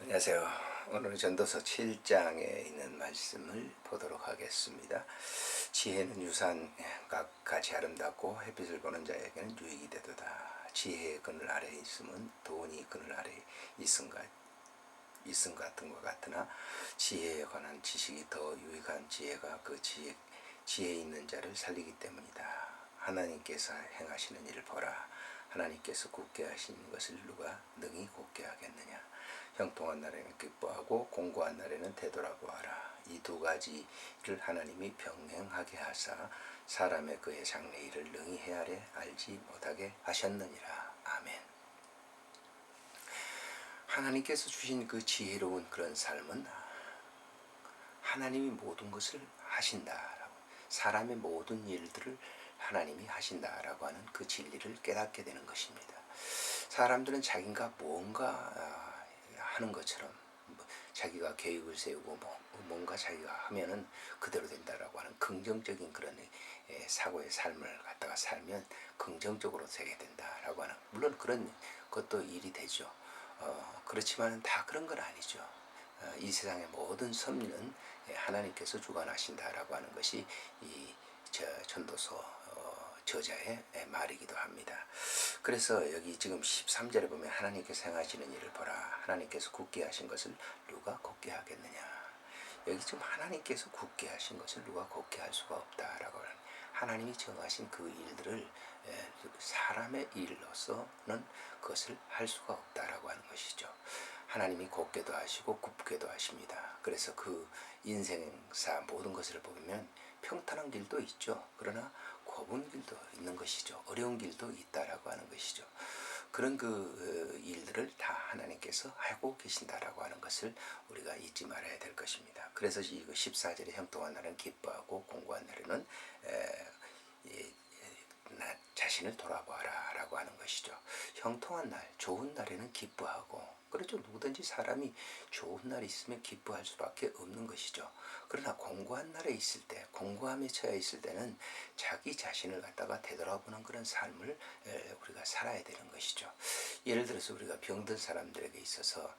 안녕하세요. 오늘은 전도서 7장에 있는 말씀을 보도록 하겠습니다. 지혜는 유산같이 아름답고 햇빛을 보는 자에게는 유익이 되도다. 지혜의 그늘 아래에 있음은 돈이 그늘 아래에 있음 같은 것 같으나 지혜에 관한 지식이 더 유익한 지혜가 그 지혜 있는 자를 살리기 때문이다. 하나님께서 행하시는 일을 보라. 하나님께서 굳게 하신 것을 누가 능히 굳게 하겠느냐. 형통한 날에는 기뻐하고 공고한 날에는 되돌아보아라. 이 두 가지를 하나님이 병행하게 하사 사람의 그의 장래일을 능히 헤아려 알지 못하게 하셨느니라. 아멘. 하나님께서 주신 그 지혜로운 그런 삶은 하나님이 모든 것을 하신다라고, 사람의 모든 일들을 하나님이 하신다라고 하는 그 진리를 깨닫게 되는 것입니다. 사람들은 자기가 뭔가 하는 것처럼 자기가 계획을 세우고 뭔가 자기가 하면은 그대로 된다라고 하는 긍정적인 그런 사고의 삶을 갖다가 살면 긍정적으로 되게 된다라고 하는, 물론 그런 것도 일이 되죠. 그렇지만 다 그런 건 아니죠. 이 세상의 모든 섭리는 하나님께서 주관하신다라고 하는 것이 이 전도서 저자의 말이기도 합니다. 그래서 여기 지금 13절에 보면 하나님께서 행하시는 일을 보라. 하나님께서 굳게 하신 것을 누가 굳게 하겠느냐. 여기 지금 하나님께서 굳게 하신 것을 누가 굳게 할 수가 없다라고 하는, 하나님이 정하신 그 일들을 사람의 일로서는 그것을 할 수가 없다라고 하는 것이죠. 하나님이 곧게도 하시고 굽게도 하십니다. 그래서 그 인생사 모든 것을 보면 평탄한 길도 있죠. 그러나 좁은 길도 있는 것이죠. 어려운 길도 있다라고 하는 것이죠. 그런 그 일들을 다 하나님께서 하고 계신다라고 하는 것을 우리가 잊지 말아야 될 것입니다. 그래서 이 14절에 형통한 날은 기뻐하고 공고한 날에는 나 자신을 돌아보아라 라고 하는 것이죠. 형통한 날, 좋은 날에는 기뻐하고, 그렇죠. 누구든지 사람이 좋은 날이 있으면 기뻐할 수밖에 없는 것이죠. 그러나 공고한 날에 있을 때, 공고함에 처해 있을 때는 자기 자신을 갖다가 되돌아보는 그런 삶을 우리가 살아야 되는 것이죠. 예를 들어서 우리가 병든 사람들에게 있어서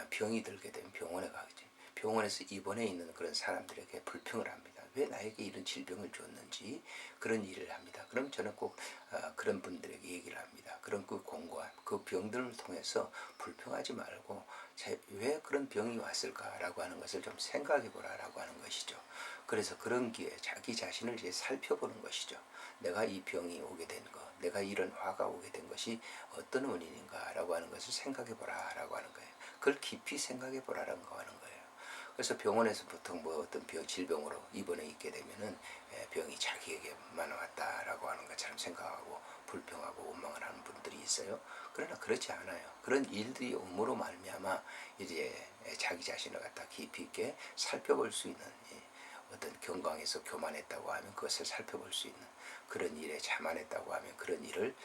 병이 들게 되면 병원에 가겠지. 병원에서 입원해 있는 그런 사람들에게 불평을 합니다. 왜 나에게 이런 질병을 줬는지 그런 일을 합니다. 그럼 저는 꼭 그런 분들에게 얘기를 합니다. 그런 그 공고한 그 병들을 통해서 불평하지 말고 왜 그런 병이 왔을까라고 하는 것을 좀 생각해 보라라고 하는 것이죠. 그래서 그런 기회에 자기 자신을 이제 살펴보는 것이죠. 내가 이 병이 오게 된 것, 내가 이런 화가 오게 된 것이 어떤 원인인가라고 하는 것을 생각해 보라라고 하는 거예요. 그걸 깊이 생각해 보라라고 하는 거예요. 그래서 병원에서 보통 어떤 질병으로 입원해 있게 되면은 병이 자기에게만 왔다라고 하는 것처럼 생각하고 불평하고 원망을 하는 분들이 있어요. 그러나 그렇지 않아요. 그런 일들이 옴으로 말미암아 이제 자기 자신을 갖다 깊이 있게 살펴볼 수 있는, 어떤 경광에서 교만했다고 하면 그것을 살펴볼 수 있는, 그런 일에 자만했다고 하면 그런 일을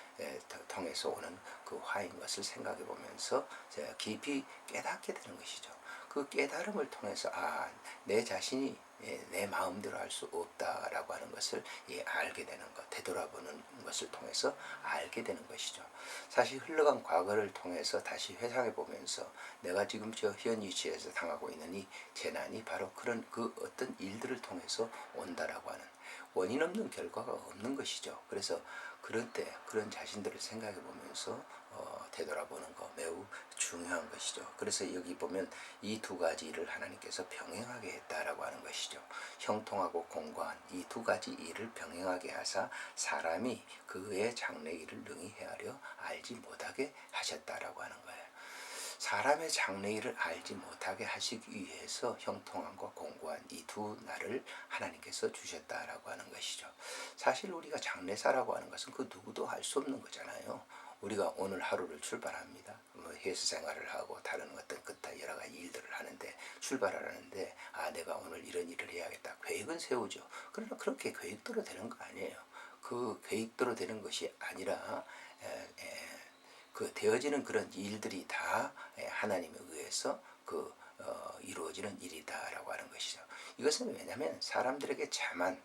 통해서 오는 그 화인 것을 생각해 보면서 깊이 깨닫게 되는 것이죠. 그 깨달음을 통해서 내 자신이 내 마음대로 할 수 없다라고 하는 것을 알게 되는 것, 되돌아보는 것을 통해서 알게 되는 것이죠. 사실 흘러간 과거를 통해서 다시 회상해 보면서 내가 지금 저 현 위치에서 당하고 있는 이 재난이 바로 그런 그 어떤 일들을 통해서 온다라고 하는, 원인 없는 결과가 없는 것이죠. 그래서 그런 때 그런 자신들을 생각해 보면서 되돌아보는 거 매우 중요한 것이죠. 그래서 여기 보면 이 두 가지를 하나님께서 병행하게 했다라고 하는 것이죠. 형통하고 공고한 이 두 가지 일을 병행하게 하사 사람이 그의 장래일을 능히 헤아려 알지 못하게 하셨다라고 하는 거예요. 사람의 장래일을 알지 못하게 하시기 위해서 형통함과 공고한 이 두 날을 하나님께서 주셨다라고 하는 것이죠. 사실 우리가 장래사라고 하는 것은 그 누구도 알 수 없는 거잖아요. 우리가 오늘 하루를 출발합니다. 회사 생활을 하고 다른 어떤 끝다 여러 가지 일들을 하는데 출발을 하는데 내가 오늘 이런 일을 해야겠다. 계획은 세우죠. 그러나 그렇게 계획대로 되는 거 아니에요. 그 계획대로 되는 것이 아니라 그 되어지는 그런 일들이 다 하나님에 의해서 이루어지는 일이다라고 하는 것이죠. 이것은 왜냐하면 사람들에게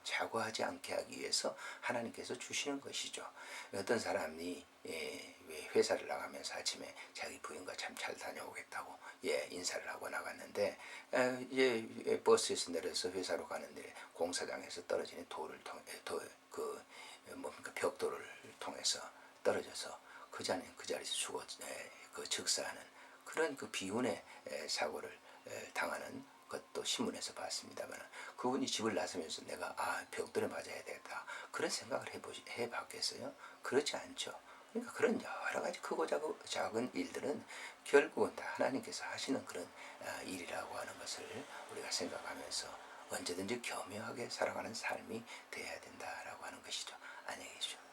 자고하지 않게 하기 위해서 하나님께서 주시는 것이죠. 어떤 사람이 왜 회사를 나가면서 아침에 자기 부인과 참 잘 다녀오겠다고 예, 인사를 하고 나갔는데 이제 버스에서 내려서 회사로 가는데 공사장에서 떨어지는 돌을 통해 그 뭡니까 벽돌을 통해서 떨어져서 그 자리에서 죽어 그 즉사하는 그런 그 비운의 사고를 당하는 것도 신문에서 봤습니다만 그분이 집을 나서면서 내가 벽돌에 맞아야 되겠다 그런 생각을 해봤겠어요? 그렇지 않죠. 그러니까 그런 여러 가지 크고 작은 일들은 결국은 다 하나님께서 하시는 그런 일이라고 하는 것을 우리가 생각하면서 언제든지 교묘하게 살아가는 삶이 되어야 된다라고 하는 것이죠. 안녕히 계십시오.